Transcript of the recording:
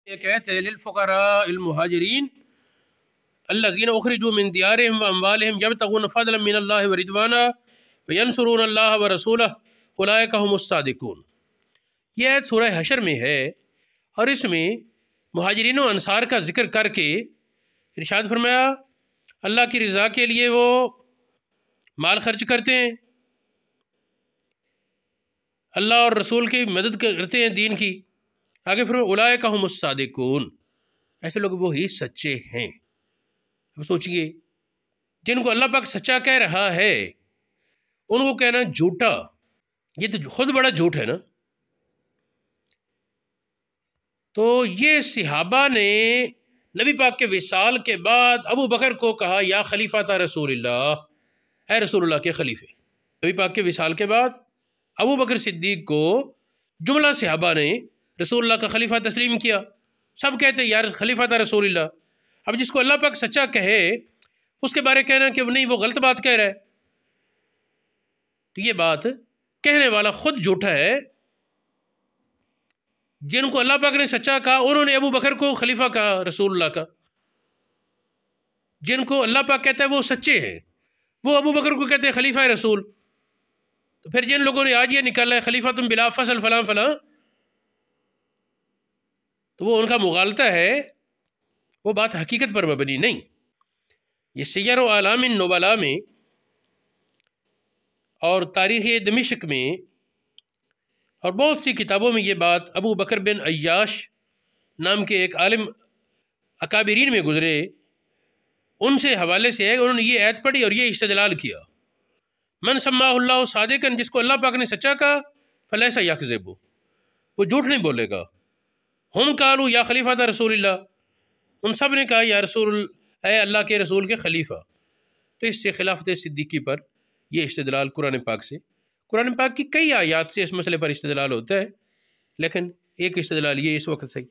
یہ کہتے ہیں للفقراء المہاجرین الذین اخرجوا من دیارہم واموالہم یبتغون فضلا من اللہ ورضوانا وینصرون اللہ ورسولہ اولئک هم الصادقون۔ یہ آیت سورہ حشر میں ہے اور اس میں مہاجرین و انصار کا ذکر کر کے ارشاد فرمایا اللہ کی رضا کے لیے وہ مال خرچ کرتے ہیں، اللہ اور رسول کی مدد کرتے ہیں دین کی۔ آگے فرمایا اولئک هم الصادقون، ایسے لوگ وہی سچے ہیں۔ اب سوچئے جن کو اللہ پاک سچا کہہ رہا ہے ان کو کہنا جھوٹا، یہ تو خود بڑا جھوٹ ہے نا۔ تو یہ صحابہ نے نبی پاک کے وصال کے بعد ابو بکر کو کہا یا خلیفۃ رسول اللہ، اے رسول اللہ کے خلیفے۔ نبی پاک کے وصال کے بعد ابو بکر صدیق کو جملہ صحابہ نے رسول اللہ کا خلیفہ تسلیم کیا، سب کہتے ہیں یار خلیفۃ رسول اللہ۔ اب جس کو اللہ پاک سچا کہے اس کے بارے کہنا کہ نہیں وہ غلط بات کہہ رہا ہے، تو یہ بات کہنے والا خود جھوٹا ہے۔ جن کو اللہ پاک نے سچا کہا انہوں نے ابو بکر کو خلیفہ کہا رسول اللہ کا، جن کو اللہ پاک کہتا ہے وہ سچے ہیں، وہ ابو بکر کو کہتے ہیں خلیفہ رسول۔ تو پھر جن لوگوں نے آج یہ نکالا ہے خلیفہ تم بلا فصل فلاں فلاں، تو وہ ان کا مغالطہ ہے، وہ بات حقیقت پر مبنی نہیں۔ یہ سیر و اعلام النبلاء میں اور تاریخ دمشق میں اور بہت سی کتابوں میں یہ بات ابو بکر بن عیاش نام کے ایک عالم اکابرین میں گزرے، ان سے حوالے سے ہے، انہوں نے یہ آیت پڑھی اور یہ استدلال کیا من سماہ اللہ صادقاً، جس کو اللہ پاک نے سچا کہا فلیس یکذب، وہ جھوٹ نہیں بولے گا۔ ہم قالوا یا خلیفۃ رسول اللہ، ان سب نے کہا یا رسول اے اللہ کے رسول کے خلیفہ۔ تو اس سے خلافت صدیقی پر یہ استدلال قرآن پاک سے، قرآن پاک کی کئی آیات سے اس مسئلے پر استدلال ہوتا ہے، لیکن ایک استدلال یہ اس وقت صحیح